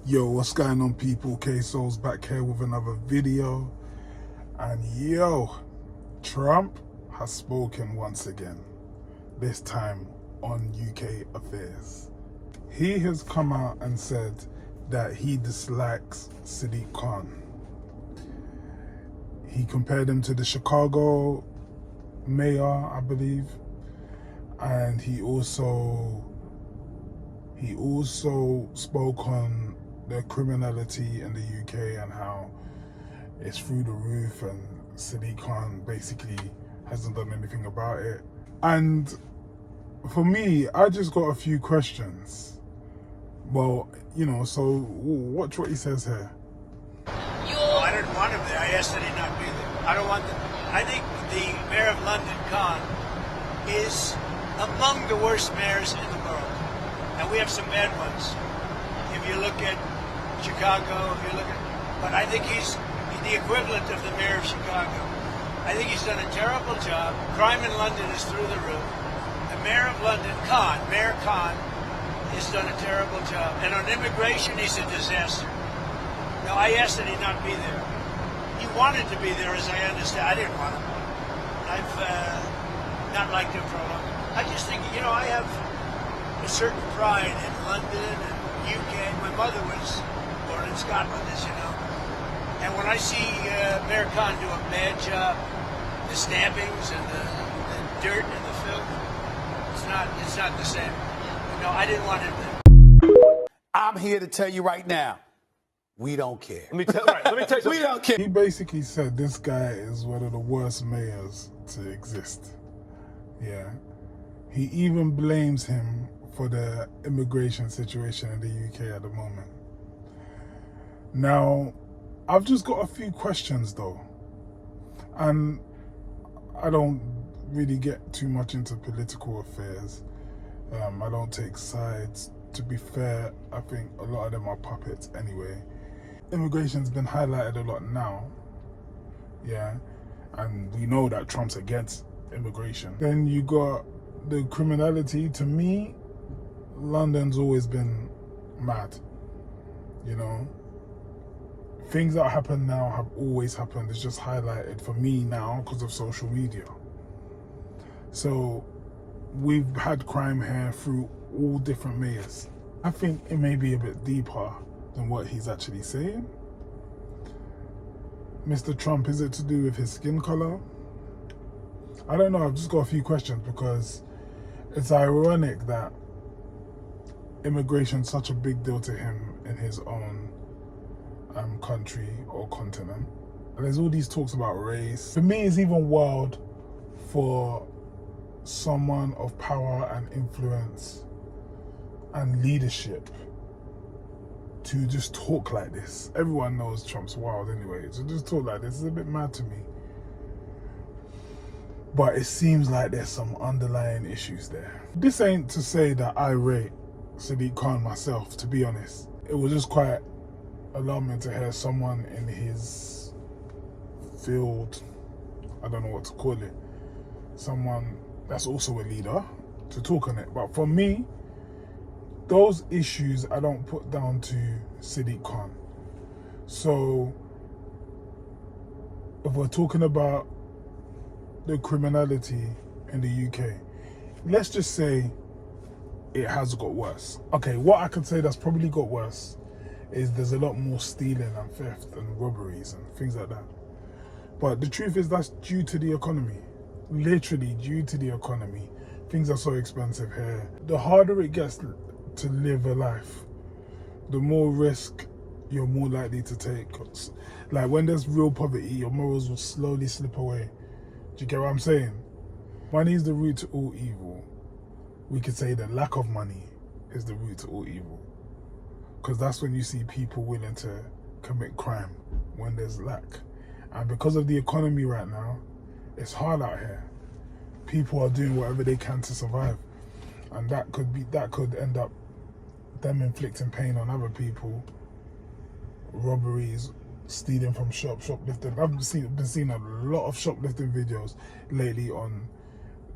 Yo, what's going on, people? K-Soul's back here with another video. And yo, Trump has spoken once again, this time on UK affairs. He has come out and said that he dislikes Sadiq Khan. He compared him to the Chicago mayor, I believe. And he also spoke on the criminality in the UK and how it's through the roof, and Sadiq Khan basically hasn't done anything about it. And for me, I just got a few questions. Well, you know, so watch what he says here. I didn't want him there. I asked that he not be there. I don't want them. I think the mayor of London, Khan, is among the worst mayors in the world. And we have some bad ones. If you look at Chicago, but I think he's the equivalent of the mayor of Chicago. I think he's done a terrible job. Crime in London is through the roof. The mayor of London, Mayor Khan, has done a terrible job. And on immigration, he's a disaster. Now, I asked that he not be there. He wanted to be there, as I understand. I didn't want him. I've not liked him for a long time. I just think, you know, I have a certain pride in London and UK. My mother was born in Scotland, as you know. And when I see Mayor Khan do a bad job, the stabbings and the dirt and the filth, it's not the same. No, I didn't want him there. I'm here to tell you right now, we don't care. Let me tell you something. We don't care. He basically said this guy is one of the worst mayors to exist. Yeah. He even blames him for the immigration situation in the UK at the moment. Now, I've just got a few questions though. And I don't really get too much into political affairs. I don't take sides. To be fair, I think a lot of them are puppets anyway. Immigration's been highlighted a lot now. Yeah. And we know that Trump's against immigration. Then you got the criminality. To me, London's always been mad, you know. Things that happen now have always happened. It's just highlighted for me now because of social media. So we've had crime here through all different mayors. I think it may be a bit deeper than what he's actually saying. Mr. Trump, is it to do with his skin color? I don't know. I've just got a few questions because it's ironic that immigration's such a big deal to him in his own country or continent. And there's all these talks about race. For me, it's even wild for someone of power and influence and leadership to just talk like this. Everyone knows Trump's wild anyway, so just talk like this is a bit mad to me. But it seems like there's some underlying issues there. This ain't to say that I rate Sadiq Khan myself, to be honest. It was just quite alarming to hear someone in his field, I don't know what to call it, someone that's also a leader, to talk on it. But for me, those issues I don't put down to Sadiq Khan. So if we're talking about the criminality in the UK, let's just say it has got worse. Okay, what I could say that's probably got worse is there's a lot more stealing and theft and robberies and things like that. But the truth is that's due to the economy. Literally due to the economy. Things are so expensive here. The harder it gets to live a life, the more risk you're more likely to take. Like when there's real poverty, your morals will slowly slip away. Do you get what I'm saying? Money is the root to all evil. We could say that lack of money is the root to all evil. Because that's when you see people willing to commit crime, when there's lack. And because of the economy right now, it's hard out here. People are doing whatever they can to survive. And that could end up them inflicting pain on other people. Robberies, stealing from shoplifting. I've been seeing a lot of shoplifting videos lately on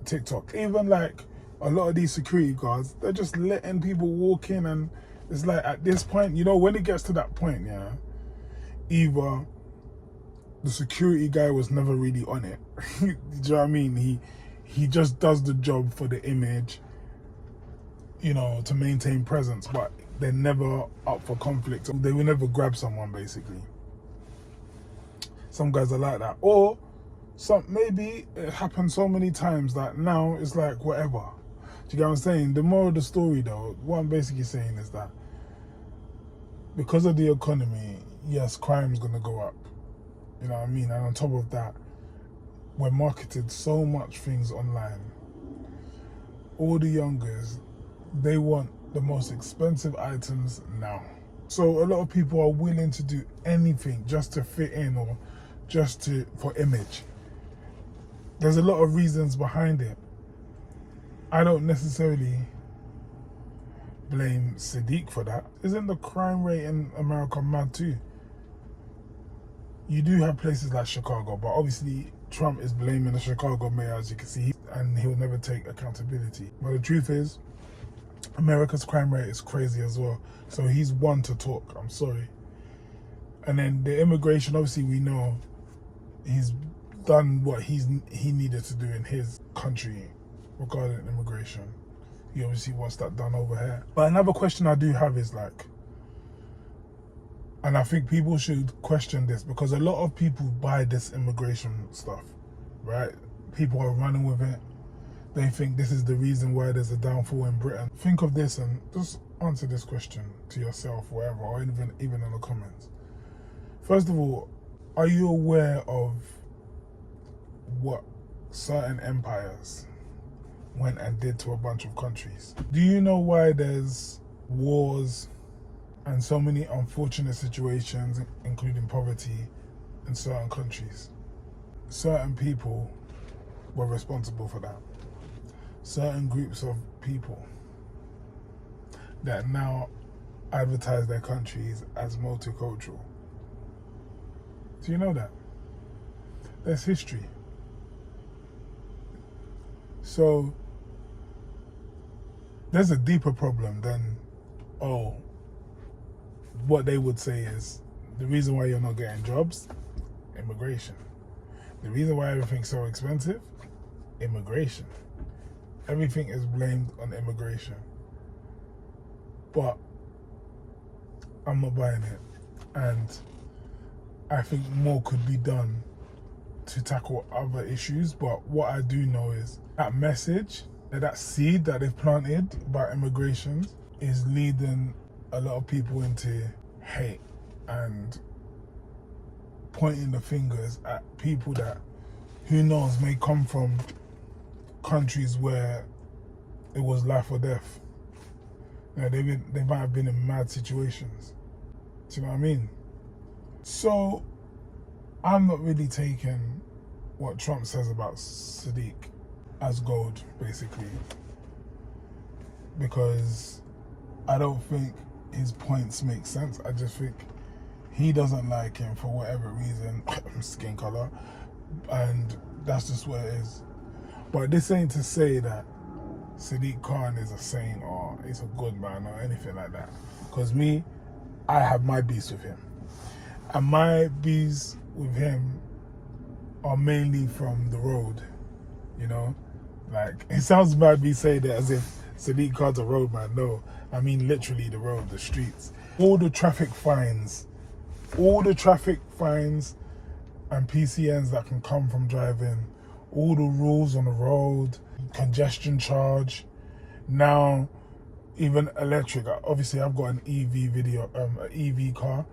TikTok. Even like a lot of these security guards, they're just letting people walk in and It's like at this point, you know, when it gets to that point, yeah, either the security guy was never really on it. Do you know what I mean? He just does the job for the image, you know, to maintain presence, but they're never up for conflict. They will never grab someone, basically. Some guys are like that. Or maybe it happened so many times that now it's like whatever. Do you get what I'm saying? The moral of the story, though, what I'm basically saying is that because of the economy, yes, crime's going to go up. You know what I mean? And on top of that, we're marketed so much things online. All the youngers, they want the most expensive items now. So a lot of people are willing to do anything just to fit in or just for image. There's a lot of reasons behind it. I don't necessarily blame Sadiq for that. Isn't the crime rate in America mad too? You do have places like Chicago, but obviously Trump is blaming the Chicago mayor, as you can see, and he'll never take accountability. But the truth is, America's crime rate is crazy as well. So he's one to talk, I'm sorry. And then the immigration, obviously we know he's done what he needed to do in his country regarding immigration. He obviously wants that done over here. But another question I do have is like, and I think people should question this because a lot of people buy this immigration stuff, right? People are running with it. They think this is the reason why there's a downfall in Britain. Think of this and just answer this question to yourself, wherever, or even in the comments. First of all, are you aware of what certain empires went and did to a bunch of countries? Do you know why there's wars and so many unfortunate situations, including poverty, in certain countries? Certain people were responsible for that. Certain groups of people that now advertise their countries as multicultural. Do you know that? There's history. So there's a deeper problem than, what they would say is the reason why you're not getting jobs, immigration. The reason why everything's so expensive, immigration. Everything is blamed on immigration. But I'm not buying it. And I think more could be done to tackle other issues. But what I do know is that message, that seed that they've planted about immigration is leading a lot of people into hate and pointing the fingers at people that, who knows, may come from countries where it was life or death. You know, they might have been in mad situations. Do you know what I mean? So I'm not really taking what Trump says about Sadiq as gold, basically, because I don't think his points make sense. I just think he doesn't like him for whatever reason, skin color, and that's just what it is. But this ain't to say that Sadiq Khan is a saint or he's a good man or anything like that. Because I have my beefs with him. And my beefs with him are mainly from the road, you know? Like, it sounds bad me saying that as if Sadiq Khan's a road man. No, I mean literally the road, the streets. All the traffic fines and PCNs that can come from driving, all the rules on the road, congestion charge, now even electric. Obviously I've got an EV car.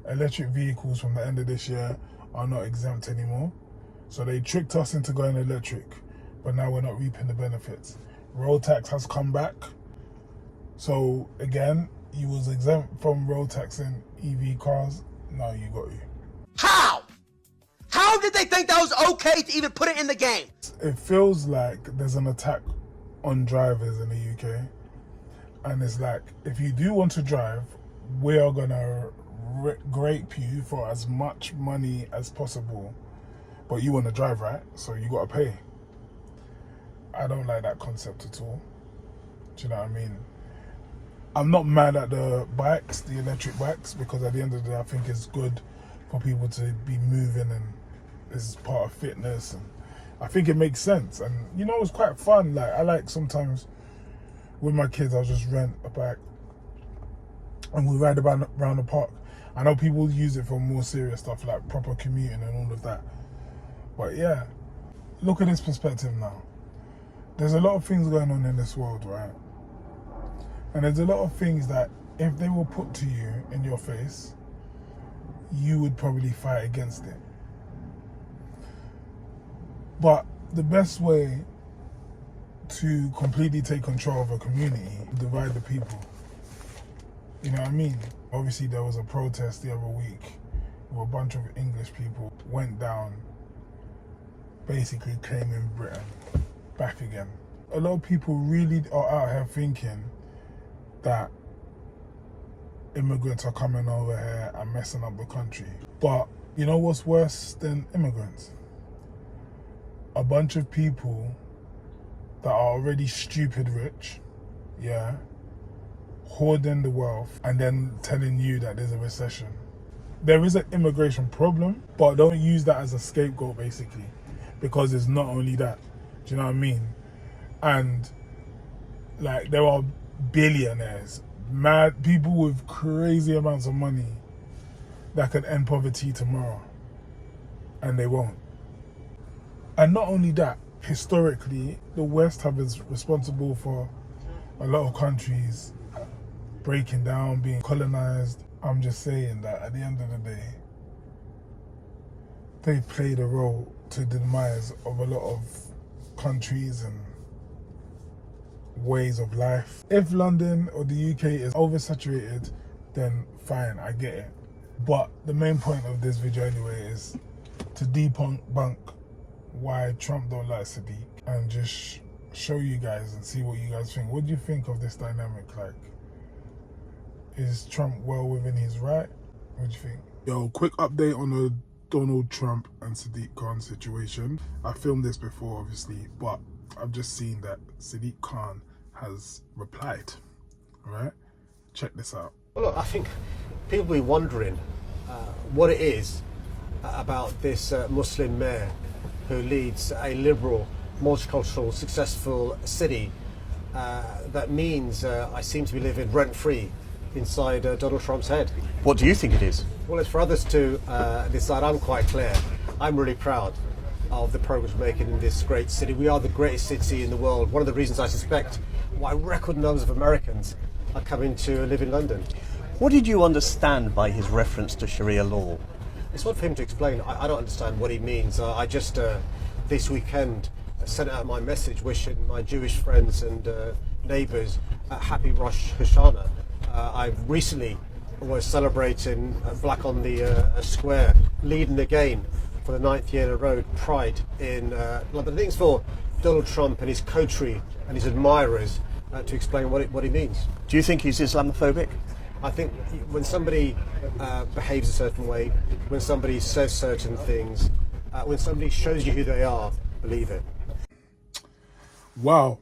Electric vehicles from the end of this year are not exempt anymore. So they tricked us into going electric, but now we're not reaping the benefits. Road tax has come back. So again, you was exempt from road tax in EV cars. Now you got you. How? How did they think that was okay to even put it in the game? It feels like there's an attack on drivers in the UK. And it's like, if you do want to drive, we are going to grape you for as much money as possible. But you want to drive, right? So you got to pay. I don't like that concept at all. Do you know what I mean? I'm not mad at the bikes, the electric bikes, because at the end of the day, I think it's good for people to be moving, and it's part of fitness, and I think it makes sense. And you know, it's quite fun. Like, I like sometimes with my kids, I'll just rent a bike and we ride around the park. I know people use it for more serious stuff like proper commuting and all of that. But yeah, look at this perspective now. There's a lot of things going on in this world, right? And there's a lot of things that if they were put to you in your face, you would probably fight against it. But the best way to completely take control of a community, divide the people. You know what I mean? Obviously, there was a protest the other week where a bunch of English people went down, basically claiming Britain back again. A lot of people really are out here thinking that immigrants are coming over here and messing up the country. But you know what's worse than immigrants? A bunch of people that are already stupid rich, yeah, hoarding the wealth and then telling you that there's a recession. There is an immigration problem, but don't use that as a scapegoat, basically, because it's not only that. Do you know what I mean? And like, there are billionaires, mad people with crazy amounts of money that can end poverty tomorrow, and they won't. And not only that, historically, the West have been responsible for a lot of countries breaking down, being colonized. I'm just saying that at the end of the day, they played a role to the demise of a lot of countries and ways of life. If London or the UK is oversaturated, then fine, I get it. But the main point of this video anyway is to debunk why Trump don't like Sadiq, and just show you guys and see what you guys think. What do you think of this dynamic? Like, is Trump well within his right? What do you think? Yo, quick update on the Donald Trump and Sadiq Khan situation. I filmed this before, obviously, but I've just seen that Sadiq Khan has replied. All right, check this out. Well, look, I think people will be wondering what it is about this Muslim mayor who leads a liberal, multicultural, successful city that means I seem to be living rent-free inside Donald Trump's head. What do you think it is? Well, it's for others to decide. I'm quite clear. I'm really proud of the progress we're making in this great city. We are the greatest city in the world. One of the reasons I suspect why record numbers of Americans are coming to live in London. What did you understand by his reference to Sharia law? It's not for him to explain. I don't understand what he means. I just, this weekend, sent out my message wishing my Jewish friends and neighbours a happy Rosh Hashanah. I recently was celebrating Black on the Square, leading again for the 9th year in a row, Pride in London. I think it's for Donald Trump and his coterie and his admirers to explain what he means. Do you think he's Islamophobic? I think when somebody behaves a certain way, when somebody says certain things, when somebody shows you who they are, believe it. Wow.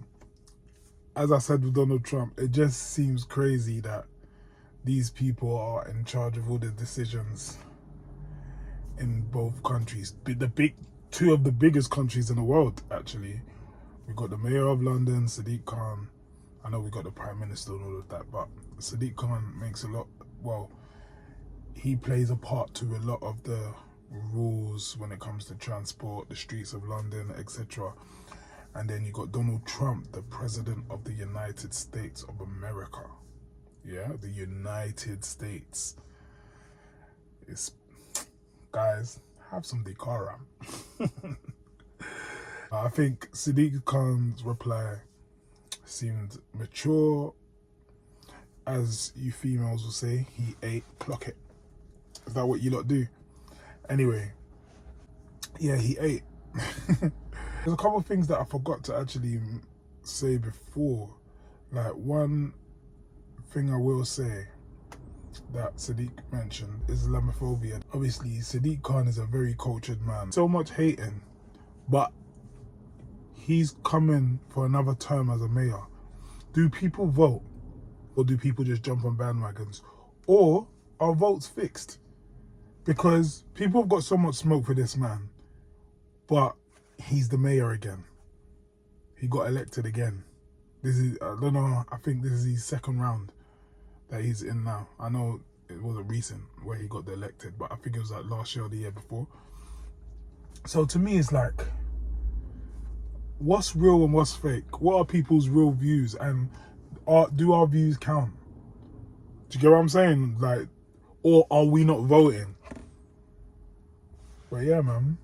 As I said with Donald Trump, it just seems crazy that these people are in charge of all the decisions in both countries. Two of the biggest countries in the world, actually. We've got the mayor of London, Sadiq Khan. I know we got the prime minister and all of that, but Sadiq Khan makes a lot, well, he plays a part to a lot of the rules when it comes to transport, the streets of London, etc. And then you got Donald Trump, the president of the United States of America. Yeah, the United States. Guys, have some decorum. I think Sadiq Khan's reply seemed mature. As you females will say, he ate, clock it. Is that what you lot do? Anyway, yeah, he ate. There's a couple of things that I forgot to actually say before. Like, one thing I will say that Sadiq mentioned is Islamophobia. Obviously, Sadiq Khan is a very cultured man. So much hating, but he's coming for another term as a mayor. Do people vote Or do people just jump on bandwagons? Or are votes fixed? Because people have got so much smoke for this man, but he's the mayor again. He got elected again. This is, I don't know, I think this is his second round that he's in now. I know it wasn't recent where he got elected, but I think it was like last year or the year before. So to me, it's like, what's real and what's fake? What are people's real views? And do our views count? Do you get what I'm saying? Like, or are we not voting? But yeah, man.